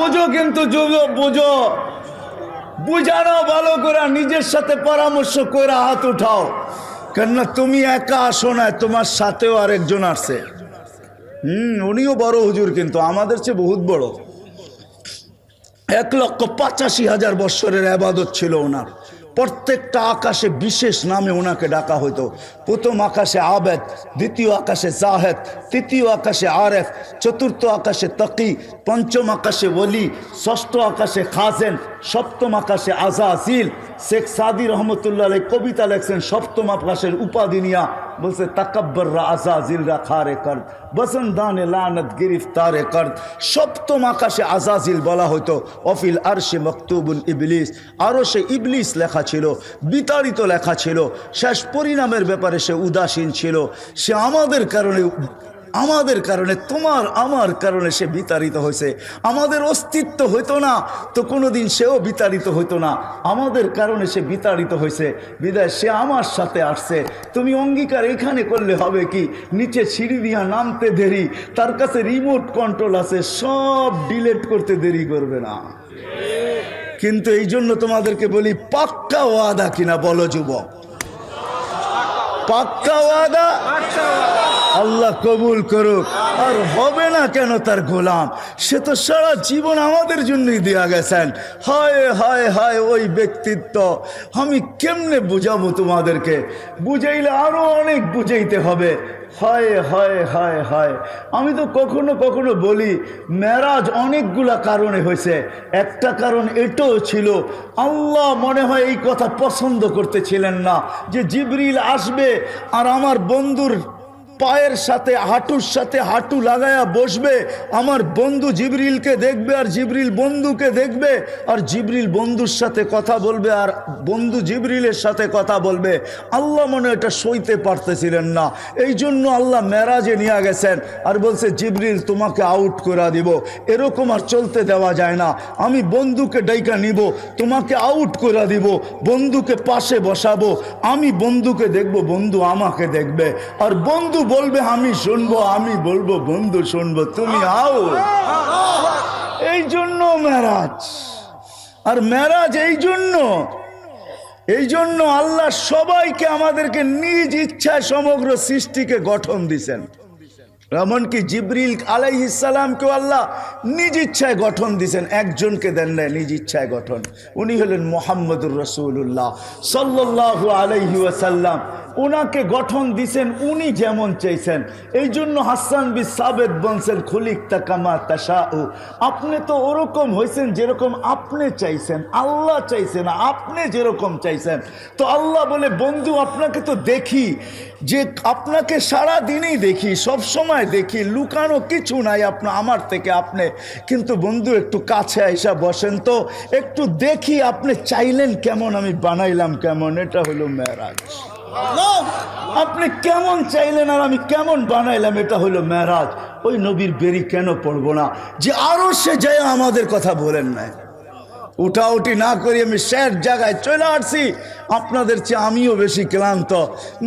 বুঝো কিন্তু যুবক বুঝো, বুঝানো ভালো করে, নিজের সাথে পরামর্শ করে হাত উঠাও। কেননা তুমি একা আসো না, তোমার সাথেও আরেকজন আসছে। উনিও বড় হুজুর, কিন্তু আমাদের চেয়ে বহুত বড়। 1,85,000 বৎসরের ইবাদত ছিল ওনার। প্রত্যেকটা আকাশে বিশেষ নামে ওনাকে ডাকা হতো। প্রথম আকাশে আবেদ, দ্বিতীয় আকাশে জাহেদ, তৃতীয় আকাশে আরেফ, চতুর্থ আকাশে তকি, পঞ্চম আকাশে ওলি, ষষ্ঠ আকাশে খাজেন, সপ্তম আকাশে আজাজিল। শেখ সাদি রহমতুল্লাহ আলাইহি কবিতা লেখছেন সপ্তম আকাশের উপাধি নিয়া, বলছে তাকাব্বর আজাজিল রাখারে কর বসন্দানে লানত গিরিফতারে কর। সপ্তম আকাশে আজাজিল বলা হতো। অফিল আরশে মকতুবুল ইবলিস, আরো সে ইবলিস লেখা ছিল, বিতাড়িত লেখা ছিল। শেষ পরিণামের ব্যাপারে সে উদাসীন ছিল। সে আমাদের কারণে তোমার আমার কারণে সে বিতাড়িত হয়েছে। আমাদের অস্তিত্ব হইতো না তো কোনোদিন সেও বিতাড়িত হইতো না। আমাদের কারণে সে বিতাড়িত হয়েছে, বিদায় সে আমার সাথে আসছে। তুমি অঙ্গীকার এখানে করলে হবে কি, নিচে সিঁড়ি দিয়া নামতে দেরি, তার কাছে রিমোট কন্ট্রোল আছে, সব ডিলিট করতে দেরি করবে না। কিন্তু এই জন্য তোমাদেরকে বলি, পাক্কা ওয়াদা কিনা বলো যুবক? পাক্কা ওয়াদা আল্লাহ কবুল করুক। আর হবে না কেন তার গোলাম? সে তো সারা জীবন আমাদের জন্যই দেয়া গেছেন। হায় হায় হায় ওই ব্যক্তিত্ব আমি কেমনে বুঝাবো তোমাদেরকে? বুঝাইলে আরো অনেক বুঝাইতে হবে। হায় হায় হায় হায়, আমি তো কখনো কখনো বলি মেরাজ অনেকগুলা কারণে হয়েছে। একটা কারণ এটাও ছিল, আল্লাহ মনে হয় এই কথা পছন্দ করতেছিলেন না যে জিবরিল আসবে আর আমার বন্ধুর পায়ের সাথে হাঁটুর সাথে হাঁটু লাগায়া বসবে, আমার বন্ধু জিবরিলকে দেখবে আর জিবরিল বন্ধুকে দেখবে, আর জিবরিল বন্ধুর সাথে কথা বলবে আর বন্ধু জিবরিলের সাথে কথা বলবে। আল্লাহ মনে এটা সইতে পারতেছিলেন না, এই জন্য আল্লাহ মেরাজে নিয়ে গেছেন আর বলছে জিবরিল তোমাকে আউট করে দিব। এরকম আর চলতে দেওয়া যায় না। আমি বন্ধুকে ডাইকা নিব, তোমাকে আউট করে দিব, বন্ধুকে পাশে বসাবো, আমি বন্ধুকে দেখব, বন্ধু আমাকে দেখবে, আর বন্ধু বলবে আমি শুনবো, আমি বলবো বন্ধু শুনবো, তুমি আও। এই জন্য মেরাজ। আর মেরাজ এই জন্য আল্লাহ সবাইকে আমাদেরকে নিজ ইচ্ছায় সমগ্র সৃষ্টিকে গঠন দিছেন। এমনকি জিবরিল আলাইহিস সালামকেও আল্লাহ নিজ ইচ্ছায় গঠন দিয়েছেন, একজনকে দেন নাই নিজ ইচ্ছায় গঠন। উনি হলেন মুহাম্মদুর রাসূলুল্লাহ সাল্লাল্লাহু আলাইহি ওয়াসাল্লাম। ওনাকে গঠন দিছেন উনি যেমন চাইছেন। এই জন্য হাসান বিন সাবিত বলছেন খুলিকতা কামা তাশাউ, আপনি তো ওরকম হয়েছেন যেরকম আপনি চাইছেন, আল্লাহ চাইছেন আপনি যেরকম চাইছেন। তো আল্লাহ বলে বন্ধু আপনাকে তো দেখি, যে আপনাকে সারা দিনই দেখি, সব সময় দেখি, লুকানো কিছু নাই আমার থেকে আপনি, কিন্তু বন্ধু একটু কাছে আইসা বসেন তো, একটু দেখি আপনি চাইলেন কেমন, আমি বানাইলাম কেমন। এটা হলো মেরাজ। আপনি কেমন চাইলেন আর আমি কেমন বানাইলাম, এটা হলো মেরাজ। ওই নবীর বেরি কেন পড়বো না যে আরো সে যায় আমাদের কথা বলেন নাই? উঠাউঠি না করি আমি শেষ জায়গায় চলে আসছি। আপনাদের চেয়ে আমিও বেশি ক্লান্ত।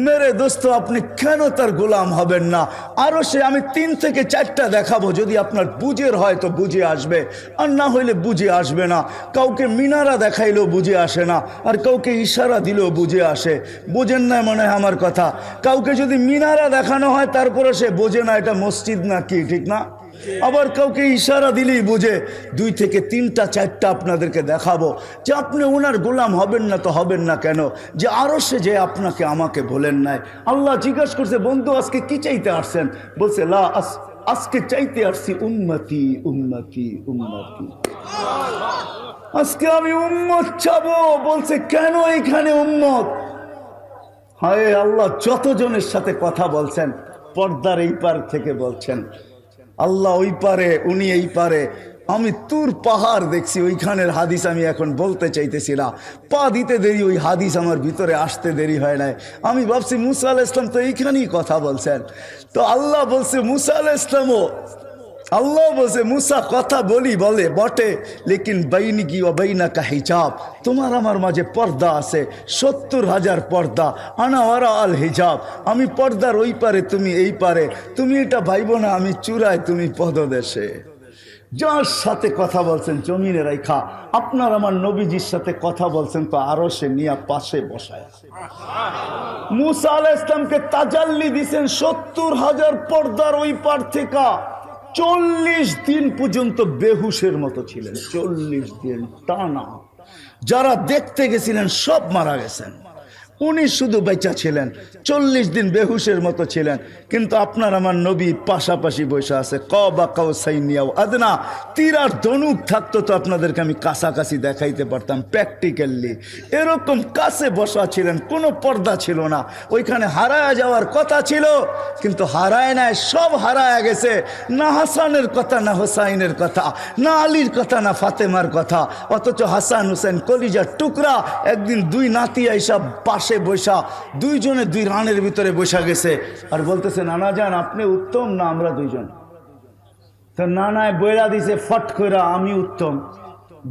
মেরে দোস্ত আপনি কেন তার গোলাম হবেন না? আরও সে আমি 3 থেকে 4টা দেখাবো, যদি আপনার বুঝের হয় তো বুঝে আসবে, আর না হইলে বুঝে আসবে না। কাউকে মিনারা দেখাইলেও বুঝে আসে না, আর কাউকে ইশারা দিলেও বুঝে আসে। বোঝেন না মনে হয় আমার কথা? কাউকে যদি মিনারা দেখানো হয় তারপরে সে বোঝে না এটা মসজিদ না কি, ঠিক না? আবার কাউকে ইশারা দিলেই বুঝে। 2 থেকে 3টা 4টা আপনাদেরকে দেখাবো যে আপনি ওনার গোলাম হবেন না তো হবেন না কেন? যে আরো সে যে আপনাকে আমাকে বলেন নাই। আল্লাহ জিজ্ঞাসা করছে বন্ধু আজকে কি চাইতে আসছেন? বলছে লা আজকে চাইতে আসছি উম্মতি উম্মতি উম্মতি, আজকে আমি উম্মত চাবো। বলছে কেন এখানে উম্মত? হায় আল্লাহ, যতজনের সাথে কথা বলছেন পর্দার এই পার থেকে বলছেন, আল্লাহ ওই পারে উনি এই পারে। আমি তুর পাহাড় দেখছি, ওইখানের হাদিস আমি এখন বলতে চাইতেছি না, পা দিতে দেরি, ওই হাদিস আমার ভিতরে আসতে দেরি হয় নাই। আমি ভাবছি মুসা আলাইহিস সালাম তো এইখানেই কথা বলছেন। তো আল্লাহ বলছে মুসা আলাইহিস সালামও, আল্লাহ বলছে মুসা কথা বলে বটে, লেকিন বাইনিকি ওয়া বাইনাকা হিজাব, তোমার আমার মাঝে পর্দা আছে, 70,000 পর্দা। আনা ওয়ারা আল হিজাব, আমি পর্দার ওই পারে তুমি এই পারে। তুমি এটা ভাইব না আমি চূড়ায় তুমি পদদেশে। যার সাথে কথা বলছেন জমিনে রাইখা, আপনার আমার নবীজির সাথে কথা বলছেন তো আরো সে নিয়ে পাশে বসায়। মুসা আলাইহিস সালামকে তাজাল্লি দিছেন 70,000 পর্দার ওই পার থেকে। 40 দিন পর্যন্ত বেহুশের মতো ছিলেন, 40 দিন টানা। যারা দেখতে গেছিলেন সব মারা গেছেন, উনি শুধু বেঁচা ছিলেন, 40 দিন বেহুশের মতো ছিলেন। কিন্তু আপনার আমার নবী পাশাপাশি বসে আছে, কবা কাউসাইনিয়াও আদনা। তীর আর ধনুক থাকতো তো আপনাদেরকে আমি কাছাকাছি দেখাইতে পারতাম প্র্যাকটিক্যালি। এরকম কাছে বসা ছিলেন, কোনো পর্দা ছিল না। ওইখানে হারায় যাওয়ার কথা ছিল, কিন্তু হারায় নাই, সব হারায় গেছে। না হাসানের কথা, না হোসাইনের কথা, না আলীর কথা, না ফাতেমার কথা। অথচ হাসান হুসেন কলিজার টুকরা। একদিন দুই নাতি আইসা পাশে বসা, দুইজনে দুই রানের ভিতরে বসা গেছে, আর বলতেছে নানা যান আপনি উত্তম না আমরা দুইজন? তো নানায় বইরা দিছে ফট করে আমি উত্তম।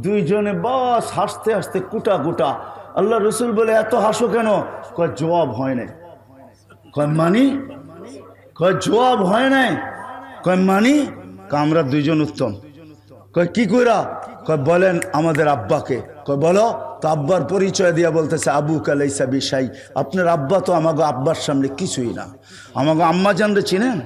দুইজনে বাস হাসতে হাসতে কুটা কুটা। আল্লাহ রসুল বলে এত হাসো কেন? কয় জবাব হয় নাই। কয় মানি? কয় জবাব হয় নাই। কয় মানি? আমরা দুইজন উত্তম। কয় কি কইরা? কয় বলেন আমাদের আব্বাকে। কয় বলো তো। আব্বার পরিচয় দিয়া বলতেছে আবু কালাইসা বিশাই, আপনার আব্বা তো আমাকে আব্বার সামনে কিছুই না। আমাকে আম্মা জানরে চিনেন?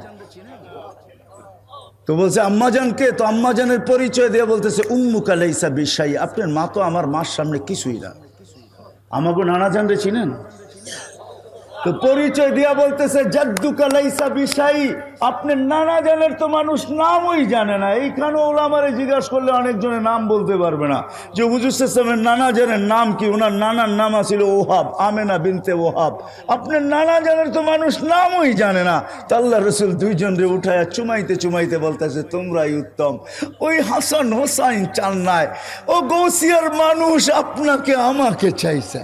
তো বলছে আম্মাজানকে। তো আম্মাজানের পরিচয় দিয়ে বলতেছে উম্মু কালাইসা বিশাই, আপনার মা তো আমার মার সামনে কিছুই না। আমাকে নানা জানরে চিনেন? তো পরিচয় দিয়া বলতেছে জাদ্দু কালাইসা বিশাই, আপনার নানা জানের তো মানুষ নামই জানে না। এইখানে ওলামারে জিজ্ঞাসা করলে অনেকজনের নাম বলতে পারবে না যে হুজুর সাল্লাল্লাহু নানা জানের নাম কি। ওনার নানার নাম ছিল ওহাব, আমেনা বিনতে ওহাব। আপনার নানা জানের তো মানুষ নামই জানে না। তো আল্লাহ রসুল দুইজনরে উঠায়া চুমাইতে চুমাইতে বলতেছে তোমরাই উত্তম। ওই হাসান হোসাইন চান নাই, ও গৌসিয়ার মানুষ আপনাকে আমাকে চাইছে।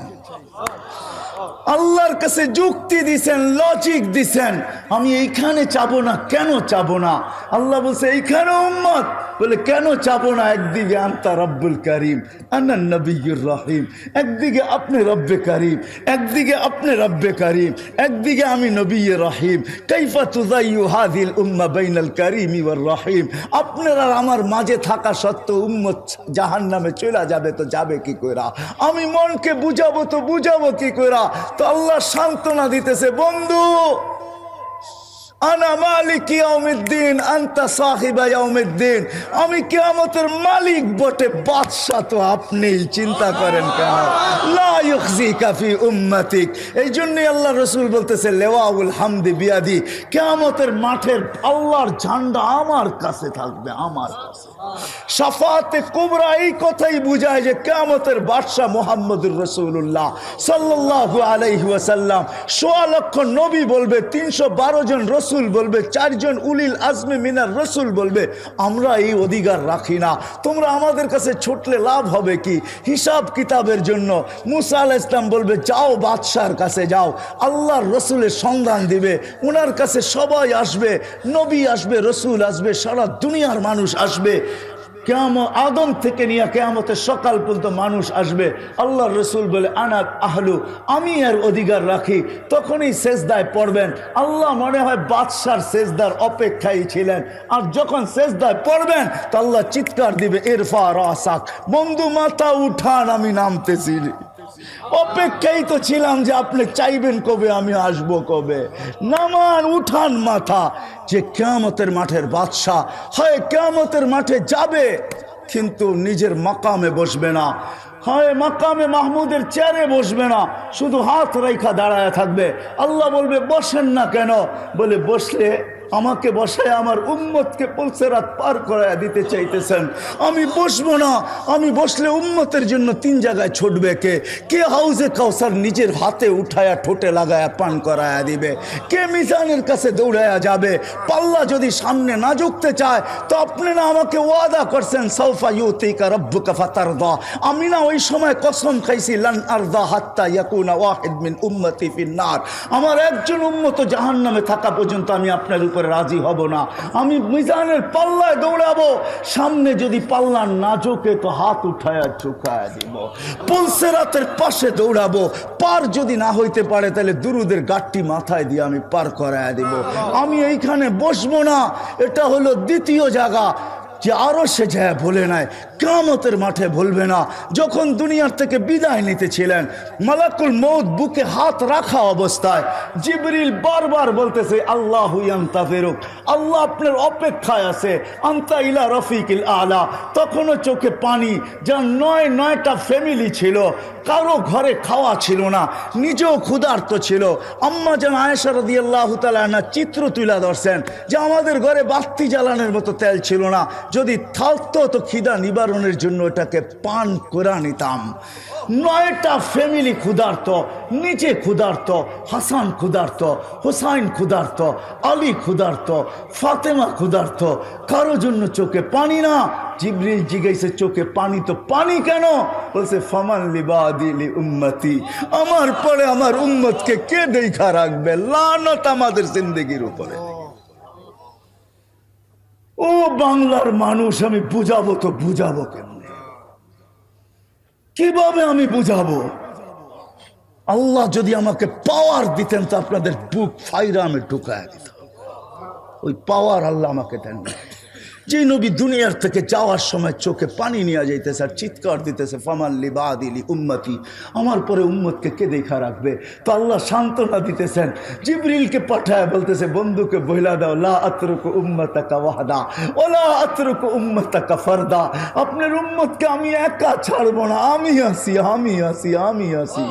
আল্লাহর কাছে যুক্তি দিছেন, লজিক দিছেন, আমি এইখানে চাবো না। কেন চাবো না? আল্লাহ বলছে এইখানে উম্মত, বলে কেন চাবো না? একদিকে আনতা রব্বুল করিম আনা নবিয়্যুর রহিম, একদিকে আপনি রব্বে করিম, একদিকে আপনি রব্বে করিম, একদিকে আমি নবিয়্যুর রহিম। কাইফা তুযাইয়ু হাযিল উম্মাহ বাইনাল করিমি ওয়ার রহিম। আপনার আর আমার মাঝে থাকা সত্ত্বেও উম্মত জাহান্নামে চলে যাবে, তো যাবে কি কইরা? আমি মনকে বুঝাবো তো বুঝাবো কি কইরা? তো আল্লাহ সান্ত্বনা দিতেছে বন্ধু, আনা মালিক ইয়াউমিদ্দিন আনতা সাহিবা ইয়াউমিদ্দিন। আমি কিয়ামতের মালিক বটে, বাদশা তো আপনিই। চিন্তা করেন কেন? লা ইউখজিকা ফি উম্মতিক। এই জন্যই আল্লাহ রসুল বলতেছে লেওয়াউল হামদি বিয়াদি, কিয়ামতের মাঠের আল্লাহর ঝান্ডা আমার কাছে থাকবে, আমার কাছে। শাফাতে কুবরা এই কথাই বুঝায় যে কিয়ামতের বাদশা মুহাম্মদুর রাসূলুল্লাহ সাল্লাল্লাহু আলাইহি ওয়াসাল্লাম। ১.৫ লক্ষ নবী বলবে, ৩১২ জন রসুল বলবে, ৪ জন উলিল আজমে মিনার রসুল বলবে। আমরা এই অধিকার রাখি না। তোমরা আমাদের কাছে ছুটলে লাভ হবে কি? হিসাব কিতাবের জন্য। মুসা আলাইহিস সালাম বলবে যাও বাদশার কাছে যাও, আল্লাহর রসুলের সন্ধান দিবে। ওনার কাছে সবাই আসবে, নবী আসবে, রসুল আসবে, সারা দুনিয়ার মানুষ আসবে। কিয়ামত আদম থেকে নিয়ে কিয়ামতের সকাল পর্যন্ত মানুষ আসবে। আল্লাহ রসুল বলে আনা আহলু, আমি এর অধিকার রাখি। তখনই সেজদায় পড়বেন। আল্লাহ মনে হয় বাদশার সেজদার অপেক্ষায় ছিলেন। আর যখন সেজদায় পড়বেন তো আল্লাহ চিৎকার দিবে ইরফা রাসাক, বন্ধু মাথা উঠান, আমি নামতেছি। অপেক্ষাই তো ছিলাম যে আপনি চাইবেন কবে, আমি আসব কবে। নামান, উঠান মাথা। যে কিয়ামতের মাঠের বাদশা হয় কিয়ামতের মাঠে যাবে, কিন্তু নিজের মাকামে বসবে না, হয় মাকামে মাহমুদের চেয়ারে বসবে না, শুধু হাত রেখা দাঁড়ায় থাকবে। আল্লাহ বলবে বসেন না কেন? বলে বসলে আমাকে বসায় আমার উম্মতকে পুলসিরাত পার করায় দিতে চাইতেছেন। আমি বসবো না। আমি বসলে উম্মতের জন্য 3 জায়গায় ছুটবে কে হাউজে কাউসার নিজের হাতে উঠায়া ঠোঁটে লাগায়া পান করায়া দিবে, কে মিজানের কাছে দৌড়ায়া যাবে। পাল্লা যদি সামনে না ঝুঁকতে চায় তো আপনি না আমাকে ওয়াদা করছেন সাউফা ইউতিকা রাব্বুকা ফাতারদা। আমি না ওই সময় কসম খাইছি লান আরদা হাত্তা ইয়াকুনা ওয়াহিদ মিন উম্মতি ফিন্নার। আমার একজন উম্মত জাহান্নামে থাকা পর্যন্ত আমি আপনার উপরে রাজি হব না। আমি মিজানের পাল্লায় দৌড়াবো, সামনে যদি পাল্লা না ঝোঁকে তো হাত উঠায়া ঝুঁকায়া দিব। পুলসিরাতের পাশে দৌড়াবো, পার যদি না হইতে পারে তাহলে দুরুদের গাট্টি মাথায় দিয়ে আমি পার করায়া দিব। আমি এইখানে বসবো না। এটা হলো দ্বিতীয় জায়গা। যে আরো সে যায় বলে নাই, কিয়ামতের মাঠে বলবে না। যখন দুনিয়ার থেকে বিদায় নিতেছিলেন, মালাকুল মউত বুকে হাত রাখা অবস্থায় জিবরিল বারবার বলতেছে আল্লাহু ইয়ান্তাযিরুক, আল্লাহ আপনার অপেক্ষায় আছে, আনতা ইলা রফিকিল আলা। তখনও চোখে পানি। যা নয়টা ফ্যামিলি ছিল, কারো ঘরে খাওয়া ছিল না, নিজেও ক্ষুধার্ত ছিল। আম্মা জান আয়েশা রাদিয়াল্লাহু তাআলা আনহা চিত্র তুলে ধরছেন যে আমাদের ঘরে বাতি জ্বালানোর মতো তেল ছিল না, যদি থাকতো তো খিদা নিবারণের জন্য এটাকে পান করে নিতাম। 9টা ফ্যামিলি ক্ষুধার্ত, নিচে ক্ষুধার্ত, হাসান ক্ষুধার্ত, হুসাইন ক্ষুধার্ত, আলী ক্ষুধার্ত, ফাতেমা ক্ষুধার্ত, কারো জন্য চোখে পানি না। জিবরিল জিজ্ঞাসা চোখে পানি তো পানি কেন? বলছে ফামান লিবাদি লি উম্মতি, আমার পরে আমার উম্মতকে কে দেখা রাখবে? লানত আমাদের জিন্দেগির উপরে। ও বাংলার মানুষ, আমি বুঝাবো তো বুঝাবো কেমনে? কিভাবে আমি বুঝাবো? আল্লাহ যদি আমাকে পাওয়ার দিতেন তো আপনাদের বুক ফাইরা আমি ঢুকায় দিতাম। ওই পাওয়ার আল্লাহ আমাকে দেন না। যে নবী দুনিয়ার থেকে যাওয়ার সময় চোখে পানি নিয়ে যাইতেছে আর চিৎকার দিতেছে ফামান লিবাদি লি উম্মতি, আমার পরে উম্মতকে কে দেখা রাখবে? তো আল্লাহ সান্ত্বনা দিতেছেন, জিবরিলকে পাঠায় বলতেছে বন্ধুকে বইলা দাও, লা আতরুকু উম্মতাকা ওয়াহদা ওয়ালা আতরুকু উম্মতাকা ফারদা, আপনার উম্মতকে আমি একা ছাড়বো না, আমি আছি, আমি আছি, আমি আছি।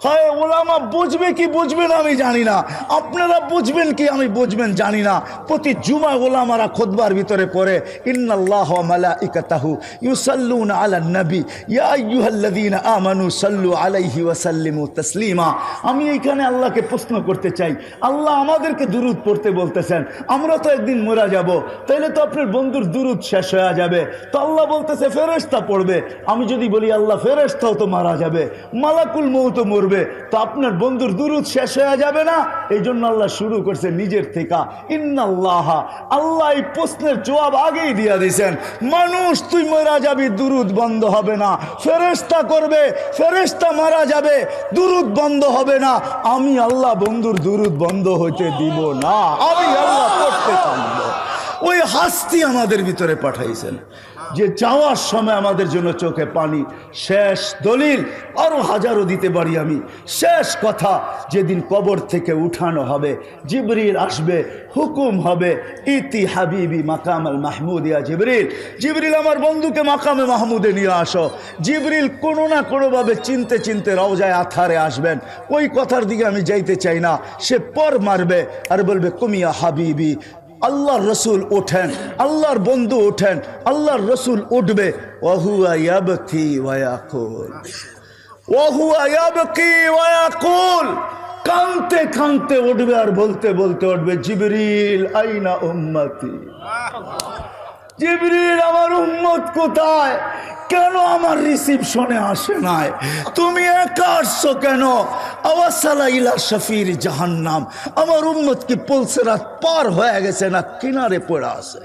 হয় ওলামা বুঝবে কি বুঝবে না আমি জানি না, আপনারা বুঝবেন কি আমি বুঝবেন জানি না। প্রতি জুমা ওলামারা খুতবার ভিতরে পড়ে ইন্নাল্লাহা ওয়া মালাইকাতাহু ইউসাল্লুনা আলান নবী ইয়া আইয়ুহাল্লাযীনা আমানু সাল্লু আলাইহি ওয়া সাল্লিমু তাসলিমা। আমি এইখানে আল্লাহকে প্রশ্ন করতে চাই, আল্লাহ আমাদেরকে দুরূদ পড়তে বলতেছেন, আমরা তো একদিন মরা যাব, তাইলে তো আপনার বন্ধুর দুরূদ শেষ হয়ে যাবে। তো আল্লাহ বলতেছে ফেরেশতা পড়বে। আমি যদি বলি আল্লাহ ফেরেশতাও তো মারা যাবে, মালাকুল মউত মরবে, তো আপনার বন্ধুর দুরূদ শেষ হয়ে যাবে না? এই জন্য আল্লাহ শুরু করছে নিজের থেকে ইন্নাল্লাহা। আল্লাহ এই প্রশ্নের জবাব আগেই দিয়া দিয়েছেন, মানুষ তুই মারা যাবি, দুরূদ বন্ধ হবে না। ফেরেশতা করবে, ফেরেশতা মারা যাবে, দুরূদ বন্ধ হবে না। আমি আল্লাহ বন্ধুর দুরূদ বন্ধ হইতে দিব না, আমি আল্লাহ পড়তে থাকবো। ওই হাস্তি আমাদের ভিতরে পাঠাইছেন যে যাওয়ার সময় আমাদের জন্য চোখে পানি। শেষ দলিল আরো হাজারো দিতে পারি আমি। শেষ কথা, যেদিন কবর থেকে উঠানো হবে, জিবরিল আসবে, হুকুম হবে ইতি হাবিবি মাকাম আল মাহমুদ, ইয়া জিবরিল, জিবরিল আমার বন্ধুকে মাকামে মাহমুদে নিয়ে আসো। জিবরিল কোনো না কোনোভাবে চিনতে চিনতে রওজায় আথারে আসবেন। ওই কথার দিকে আমি যাইতে চাই না। সে পর মারবে আর বলবে কুমিয়া হাবিবি। আল্লাহর রসুল ওঠেন, আল্লাহর বন্ধু ওঠেন, আল্লাহর রসুল উঠবে, ওয়াহুয়া ইয়াবকি ওয়া ইয়াকুল, ওয়াহুয়া ইয়াবকি ওয়া ইয়াকুল, কাঁদতে কাঁদতে উঠবে আর বলতে বলতে উঠবে জিবরিল আইনা উম্মতি, জিবরিল আমার উম্মত কোথায়? কেন আমার রিসিপশনে আসে নাই? তুমি একা আসছো কেন? আওয়াসালা ইলা শাফির জাহান্নাম, আমার উম্মত কি পুলসিরাত পার হয়ে গেছে না কিনারে পড়ে আছে?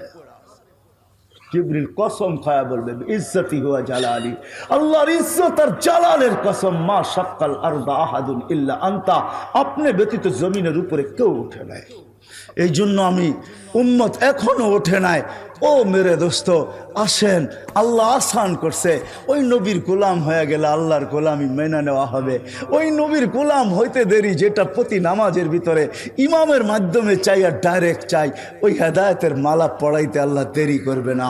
জিবরিল কসম খায়া বলবে ইজ্জতি হুয়া জালালি, আল্লাহর ইজ্জত আর জালালের কসম, মা শাক্কাল আরদা আহাদুন ইল্লা আনতা, আপনি ব্যতীত জমিনের উপরে কেউ উঠে নাই। এই জন্য আমি উম্মত এখনো ওঠে নাই। ও মেরে দোস্ত, আসেন, আল্লাহ আসান করছে। ওই নবীর গোলাম হয়ে গেলে আল্লাহর গোলামি মেনে নেওয়া হবে। ওই নবীর গোলাম হইতে দেরি, যেটা প্রতি নামাজের ভিতরে ইমামের মাধ্যমে চাই আর ডাইরেক্ট চাই, ওই হেদায়েতের মালা পড়াইতে আল্লাহ দেরি করবে না।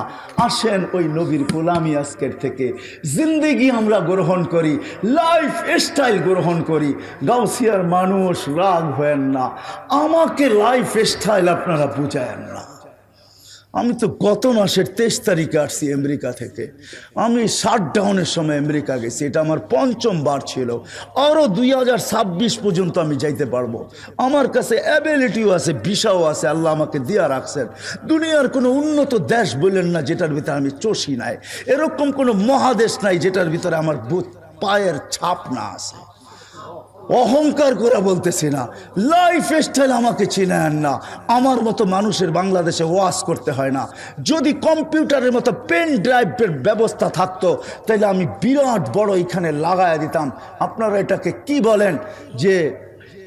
আসেন ওই নবীর গোলামি আজকের থেকে জিন্দেগি আমরা গ্রহণ করি, লাইফ স্টাইল গ্রহণ করি। গাউসিয়ার মানুষ রাগ হয়েন না, আমাকে লাইফ স্টাইল আপনারা বুঝায়েন না। আমি তো গত মাসের 23 তারিখে আসছি আমেরিকা থেকে। আমি শাটডাউনের সময় আমেরিকা গেছি, এটা আমার 5ম বার ছিল। আরও 2026 পর্যন্ত আমি যাইতে পারবো। আমার কাছে অ্যাবিলিটিও আছে, ভিসাও আছে, আল্লাহ আমাকে দিয়া রাখছেন। দুনিয়ার কোনো উন্নত দেশ বললেন না যেটার ভিতরে আমি চষি নাই, এরকম কোনো মহাদেশ নাই যেটার ভিতরে আমার পায়ের ছাপ না আছে। অহংকার করে বলতেছি না, লাইফ স্টাইল আমাকে চিনেন না। আমার মতো মানুষের বাংলাদেশে ওয়াজ করতে হয় না। যদি কম্পিউটারের মতো পেন ড্রাইভের ব্যবস্থা থাকতো তাহলে আমি বিরাট বড় এখানে লাগায় দিতাম। আপনারা এটাকে কি বলেন, যে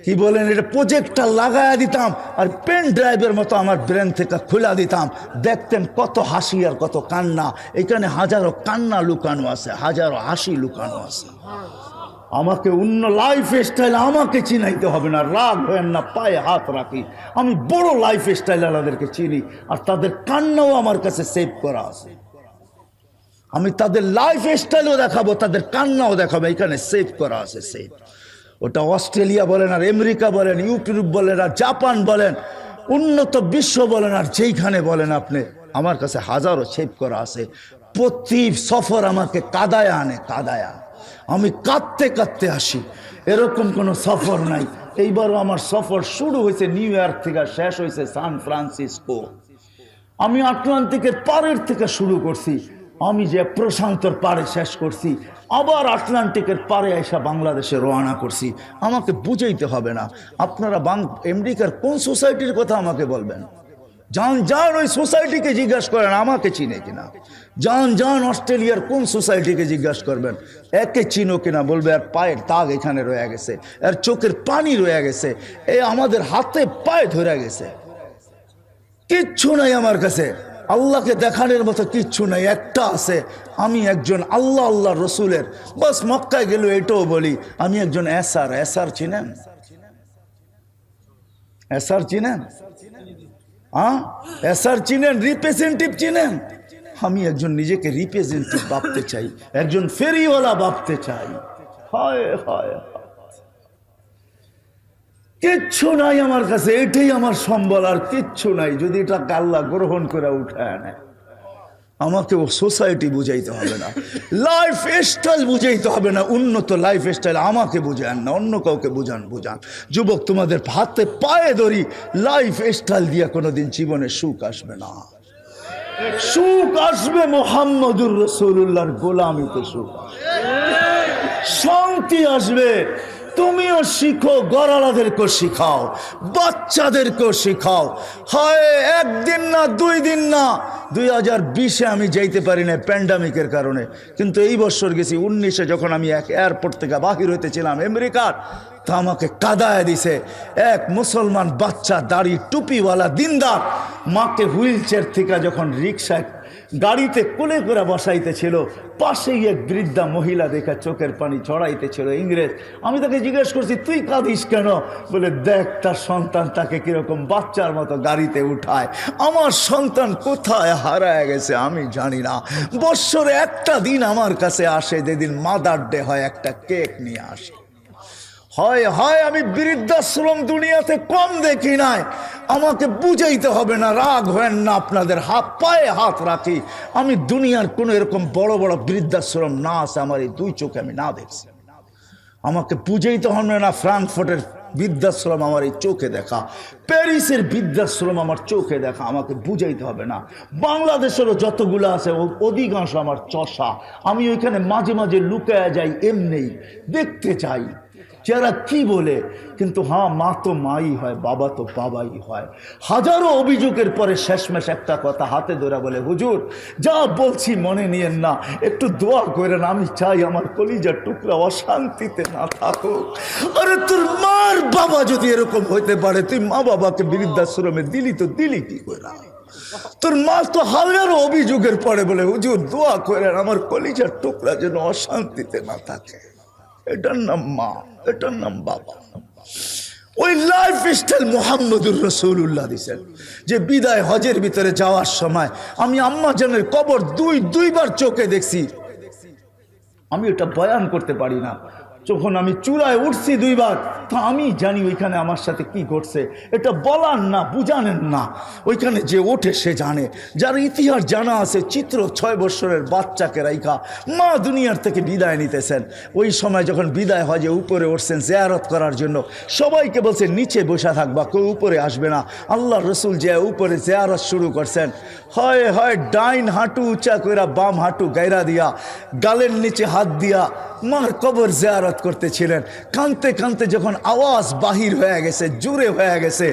কি বলেন, এটা প্রজেক্টর লাগায়া দিতাম আর পেন ড্রাইভের মতো আমার ব্রেন থেকে খুলা দিতাম, দেখতেন কত হাসি আর কত কান্না। এখানে হাজারো কান্না লুকানো আছে, হাজারো হাসি লুকানো আছে। আমাকে অন্য লাইফ স্টাইল আমাকে চিনাইতে হবে না, রাগ হয় না, পায়ে হাত রাখি। আমি বড় লাইফ স্টাইল আলাদেরকে চিনি আর তাদের কান্নাও আমার কাছে সেভ করা আছে। আমি তাদের লাইফ স্টাইলও দেখাবো, তাদের কান্নাও দেখাবো, এখানে সেভ করা আছে, সেভ। ওটা অস্ট্রেলিয়া বলেন আর আমেরিকা বলেন, ইউরোপ বলেন আর জাপান বলেন, উন্নত বিশ্ব বলেন আর যেইখানে বলেন আপনি, আমার কাছে হাজারো সেভ করা আছে। প্রতি সফর আমাকে কাদায়া আনে, কাদায়া। আমি কাঁদতে কাঁদতে আসি, এরকম কোনো সফর নাই। এইবারও আমার সফর শুরু হয়েছে নিউ ইয়র্ক থেকে, শেষ হয়েছে সান ফ্রান্সিসকো। আমি আটলান্টিকের পাড়ের থেকে শুরু করছি, আমি যে প্রশান্তর পাড়ে শেষ করছি, আবার আটলান্টিকের পাড়ে এসে বাংলাদেশে রওনা করছি। আমাকে বুঝাইতে হবে না। আপনারা আমেরিকার কোন সোসাইটির কথা আমাকে বলবেন, যান যান ওই সোসাইটিকে জিজ্ঞাসা করেন আমাকে চিনে কিনা। যান যান অস্ট্রেলিয়ার কোন সোসাইটিকে জিজ্ঞাসা করবেন, একে চিনো কিনা, বলবে আর পায়ের দাগ এখানে রয়ে গেছে, আর চোখের পানি রয়ে গেছে, এই আমাদের হাতে পায়ে ধরে গেছে। কিচ্ছু নাই আমার কাছে, আল্লাহকে দেখানোর মতো কিচ্ছু নাই। একটা আছে, আমি একজন আল্লাহ আল্লাহ রসুলের, বাস মক্কায় গেল এটাও বলি আমি একজন এসার। এসার চিনেন? এসার চিনেন? হ্যাঁ, এসার চিনেন? রিপ্রেজেন্টেটিভ চিনেন? আমি একজন নিজেকে রিপ্রেজেন্টেটিভ ভাবতে চাই, একজন ফেরিওয়ালা ভাবতে চাই। হয় হয়, কিচ্ছু নাই আমার কাছে, এটাই আমার সম্বল, আর কিচ্ছু নাই। যদি এটাকে আল্লাহ গ্রহণ করে উঠায় নেয়, আমাকে ও সোসাইটি বুঝাইতে হবে না, লাইফ স্টাইল বুঝাইতে হবে না। উন্নত লাইফ স্টাইল আমাকে বুঝান না, অন্য কাউকে বুঝান। যুবক, তোমাদের হাতে পায়ে ধরি, লাইফ স্টাইল দিয়ে কোনোদিন জীবনে সুখ আসবে না। সুখ আসবে মুহাম্মদুর রাসূলুল্লাহর গোলামিতে, সুখ শান্তি আসবে। তুমিও শিখো, গড়ালাদেরকেও শিখাও, বাচ্চাদেরকেও শিখাও। হয় একদিন না, 2 দিন না, 2020-এ আমি যাইতে পারি না প্যান্ডামিকের কারণে, কিন্তু এই বছর গেছি। 19-এ যখন আমি এক এয়ারপোর্ট থেকে বাহির হইতেছিলাম আমেরিকার, তা আমাকে কাদায় দিছে এক মুসলমান বাচ্চা, দাড়ি টুপিওয়ালা দিনদার, মাকে হুইল চেয়ার থেকে যখন রিক্সায় গাড়িতে কোলে করে বসাইতেছিল, পাশেই এক বৃদ্ধা মহিলা দেখে চোখের পানি ছড়াইতেছিল, ইংরেজ। আমি তাকে জিজ্ঞেস করছি, তুই কাঁদিস কেন? বলে, দেখ তার সন্তান তাকে কিরকম বাচ্চার মতো গাড়িতে উঠায়। আমার সন্তান কোথায় হারায় গেছে আমি জানি না। বৎসরে একটা দিন আমার কাছে আসে, যেদিন মাদার ডে হয়, একটা কেক নিয়ে আসে। হয় হয় আমি বৃদ্ধাশ্রম দুনিয়াতে কম দেখি নাই। আমাকে বুঝাইতে হবে না, রাগ হয় না, আপনাদের পায়ে হাত রাখি। আমি দুনিয়ার কোনো এরকম বড় বড় বৃদ্ধাশ্রম না আছে আমার এই 2 চোখে আমি না দেখছি। আমাকে বুঝাইতে হবে না, ফ্রাঙ্কফুর্টের বৃদ্ধাশ্রম আমার এই চোখে দেখা, প্যারিসের বৃদ্ধাশ্রম আমার চোখে দেখা। আমাকে বুঝাইতে হবে না। বাংলাদেশেরও যতগুলো আছে অধিকাংশ আমার চষা। আমি ওইখানে মাঝে মাঝে লুকায়া যাই, এমনি দেখতে চাই যারা কি বলে। কিন্তু হ্যাঁ, মা তো মাই হয়, বাবা তো বাবাই হয়। হাজারো অভিযোগের পরে শেষমেশ একটা কথা হাতে ধরে বলে, হুজুর যা বলছি মনে নিয়েন না, একটু দোয়া করেন। আমি চাই আমার কলিজার টুকরা অশান্তিতে না থাকুক। আরে তোর মার বাবা যদি এরকম হইতে পারে, তুই মা বাবাকে বৃদ্ধাশ্রমে দিলি তো দিলি কি করে? তোর মা তো হাজারো অভিযোগের পরে বলে, হুজুর দোয়া করেন আমার কলিজার টুকরা যেন অশান্তিতে না থাকে। এটার নাম মা, এটার নাম বাবা। ওই লাইফ স্টাইল মুহাম্মদুর রাসূলুল্লাহ দিয়েছেন। যে বিদায় হজের ভিতরে যাওয়ার সময় আমি আম্মা জানের কবর দুইবার চোখে দেখছি। আমি এটা বয়ান করতে পারি না। যখন আমি চূড়ায় উঠছি 2 বার, তা আমি জানি ওইখানে আমার সাথে কি ঘটছে। এটা বলার না, বুঝানেন না। ওইখানে যে ওঠে সে জানে। যার ইতিহাস জানা আছে, চিত্র 6 বছরের বাচ্চাকে রাইখা মা দুনিয়ার থেকে বিদায় নিতেছেন। ওই সময় যখন বিদায় হজে উপরে উঠছেন জিয়ারত করার জন্য, সবাইকে বলছে নিচে বসে থাকবা, কেউ উপরে আসবে না। আল্লাহ রসুল যে উপরে জিয়ারত শুরু করছেন। হয় হয় ডাইন হাঁটু উঁচা কইরা বাম হাঁটু গায়রা দিয়া, গালের নিচে হাত দিয়া মার কবর জিয়ারত করতেছিলেন। কাঁদতে কাঁদতে যখন আওয়াজ বাহির হয়ে গেছে, জোরে হয়ে গেছে,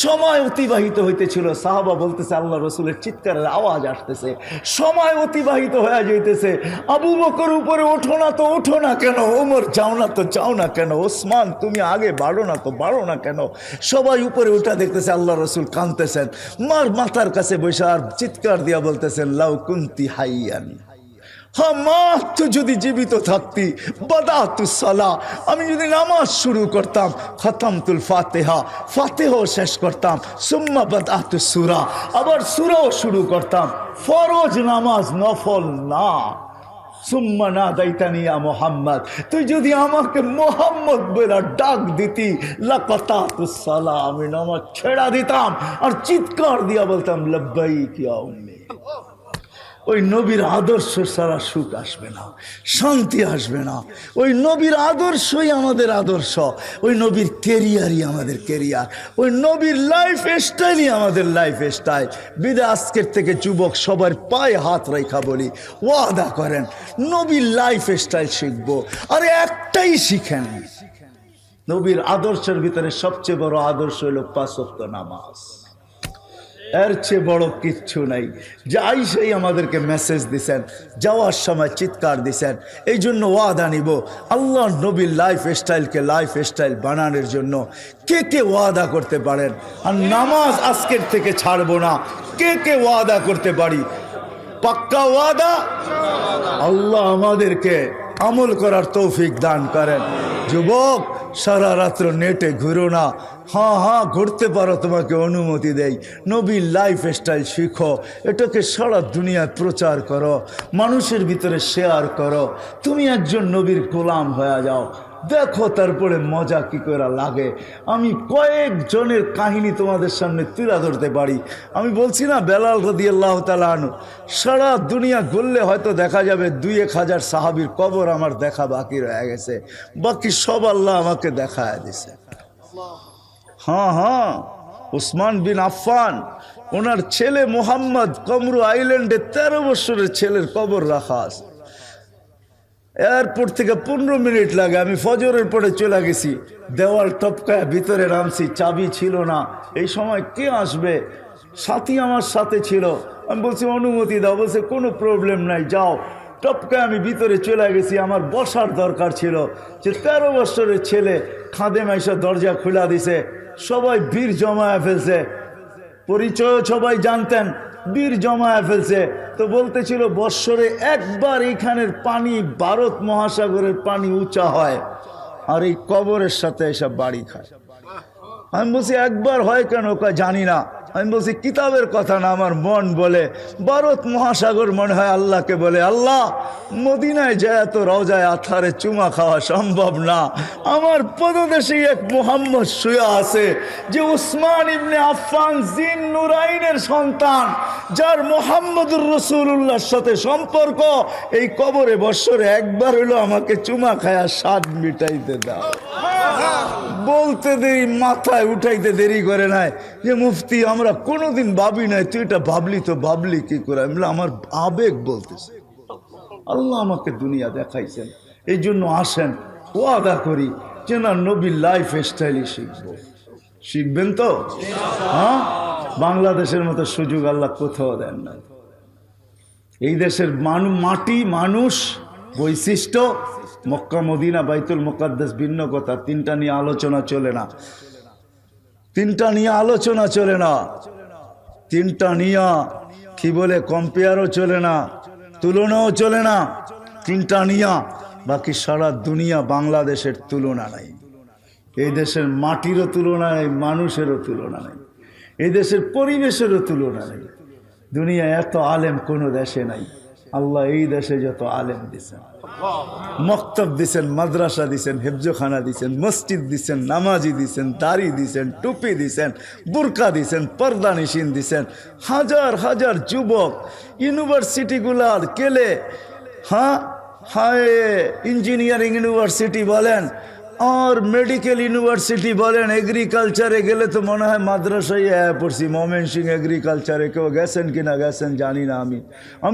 সময় অতিবাহিত হইতেছিল, সাহাবা বলতেছে আল্লাহ রসুলের চিৎকারের আওয়াজ আসতেছে, সময় অতিবাহিত হয়ে যাইতেছে। আবু বকর উপরে ওঠো না তো ওঠো না কেন, ওমর যাও না তো যাও না কেন, ওসমান তুমি আগে বাড়ো না তো বাড়ো না কেন। সবাই উপরে উঠা দেখতেছে আল্লাহ রসুল কাঁদতেছেন, মার মাথার কাছে বসে আর চিৎকার দিয়া বলতেছেন লাউ কুনতি হাইয়ান, হ্যাঁ মা তো যদি জীবিত থাকতি, বাদাতু সালা, আমি যদি নামাজ শুরু করতাম, খতমতুল ফাতিহা, ফাতিহাও শেষ করতাম, সুম্মা বাদাতু সূরা, আবার সূরাও শুরু করতাম, ফরজ নামাজ নফল না। সুম্মা নাদাইতানি ইয়া মুহাম্মদ, তুই যদি আমাকে মুহাম্মদ বলে ডাক দিতি, লাকাতাতুস সালা, আমি নামাজ ছেড়া দিতাম আর চিৎকার দিয়া বলতাম লব্বাইক ইয়া উম্মি। ওই নবীর আদর্শ ছাড়া সুখ আসবে না, শান্তি আসবে না। ওই নবীর আদর্শই আমাদের আদর্শ, ওই নবীর কেরিয়ারই আমাদের কেরিয়ার, ওই নবীর লাইফ স্টাইলই আমাদের লাইফ স্টাইল। বিদায় আজকের থেকে যুবক সবার পায়ে হাত রেখা বলি, ওয়াদা করেন নবীর লাইফ স্টাইল শিখবো। আরে একটাই শিখেন, নবীর আদর্শের ভিতরে সবচেয়ে বড় আদর্শ হলো 5 ওয়াক্ত নামাজ। এর চেয়ে বড় কিচ্ছু নাই। যাই সেই আমাদেরকে মেসেজ দিছেন, যাওয়ার সময় চিৎকার দিছেন। এই জন্য ওয়াদা নিব আল্লাহ নবীর লাইফ স্টাইলকে লাইফ স্টাইল বানানোর জন্য। কে কে ওয়াদা করতে পারেন আর নামাজ আজকের থেকে ছাড়বো না? কে কে ওয়াদা করতে পারি? পাক্কা ওয়াদা। আল্লাহ আমাদেরকে আমল করার তৌফিক দান করেন। যুবক, সারা রাত্র নেটে ঘুরো না, হ্যাঁ হ্যাঁ ঘুরতে পারো, তোমাকে অনুমতি দেই। নবীর লাইফ স্টাইল শিখো, এটাকে সারা দুনিয়ায় প্রচার করো, মানুষের ভিতরে শেয়ার করো। তুমি একজন নবীর গোলাম হয়ে যাও, দেখো তারপরে মজা কি করে লাগে। আমি কয়েকজনের কাহিনী তোমাদের সামনে তুলে ধরতে পারি। আমি বলছি না বেলাল রাদিয়াল্লাহু তাআলা আনহু, সারা দুনিয়া ঘুরলে হয়তো দেখা যাবে 2-1 হাজার সাহাবীর কবর আমার দেখা বাকি রয়ে গেছে, বাকি সব আল্লাহ আমাকে দেখায় দিছে। হ্যাঁ হ্যাঁ, উসমান বিন আফফান, ওনার ছেলে মোহাম্মদ কমরু আইল্যান্ডে 13 বছরের ছেলের কবর রাখা আছে। এয়ারপোর্ট থেকে 15 মিনিট লাগে, আমি ফজরের পরে চলে গেছি, দেওয়াল টপকায় ভিতরে নামছি, চাবি ছিল না। এই সময় কে আসবে? সাথী আমার সাথে ছিল। আমি বলছি অনুমতি দাও, বলছে কোনো প্রবলেম নাই, যাও। টপকায় আমি ভিতরে চলে গেছি, আমার বসার দরকার ছিল। যে 13 বছরের ছেলে, খাদেম আইসা দরজা খুলা দিছে, সবাই ভিড় জমায় ফেলছে, পরিচয় সবাই জানতেন, বীর জমায় ফেলছে। তো বলতেছিল বৎসরে একবার এইখানের পানি ভারত মহাসাগরের পানি উঁচা হয় আর এই কবরের সাথে এসব বাড়ি খায়। আমি বলছি একবার হয় কেন? জানি না। আমি বলছি কিতাবের কথা না, আমার মন বলে ভারত মহাসাগর মনে হয় আল্লাহকে বলে, আল্লাহ মদিনায় যায় তো রওজায় আথারে চুমা খাওয়া সম্ভব না, আমার পদদেশেই এক মুহাম্মদ শুয়া আছে, যে উসমান ইবনে আফফান জিন নুরাইনের সন্তান, যার মুহাম্মদুর রাসূলুল্লাহর সাথে সম্পর্ক, এই কবরে বৎসরে একবার হইলো আমাকে চুমা খায়া স্বাদ মিটাইতে দাও। বলতে দেরি, মাথায় উঠাইতে দেরি করে নাই যে মুফতি আমরা কোনোদিন ভাবি নাই, তুই এটা ভাবলি তো ভাবলি কি করে? আমি আমার আবেগ বলতেছে, আল্লাহ আমাকে দুনিয়া দেখাইছেন। এই জন্য আসেন ওয়াদা করি যে না নবীর লাইফ স্টাইলই শিখবো। শিখবেন তো? হ্যাঁ, বাংলাদেশের মতো সুযোগ আল্লাহ কোথাও দেন না। এই দেশের মাটি, মানুষ, বৈশিষ্ট্য, মক্কা মদিনা বাইতুল মুকাদ্দাস ভিন্ন কথা। 3টা নিয়ে আলোচনা চলে না, 3টা নিয়ে আলোচনা চলে না, 3টা নিয়ে কি বলে কম্পেয়ারও চলে না, তুলনাও চলে না। 3টা নিয়ে বাকি সারা দুনিয়া বাংলাদেশের তুলনা নাই। এই দেশের মাটিরও তুলনা নেই, মানুষেরও তুলনা নেই, এই দেশের পরিবেশেরও তুলনা নেই। দুনিয়া এত আলেম কোনো দেশে নাই। আল্লাহ এই দেশে যত আলেম দিছেন, মক্তব দিছেন, মাদ্রাসা দিছেন, হেফজখানা দিছেন, মসজিদ দিছেন, নামাজি দিছেন, দাড়ি দিছেন, টুপি দিছেন, বুরকা দিছেন, পর্দা নিশিন দিছেন। হাজার হাজার যুবক ইউনিভার্সিটিগুলার কেলে, হ্যাঁ হায়, ইঞ্জিনিয়ারিং ইউনিভার্সিটি বলেন আর মেডিকেল ইউনিভার্সিটি বলেন, এগ্রিকালচারে গেলে তো মনে হয় মাদ্রাসায় পড়ছি। ময়মনসিংহ এগ্রিকালচারে কেউ গেছেন কিনা গেছেন জানি না। আমি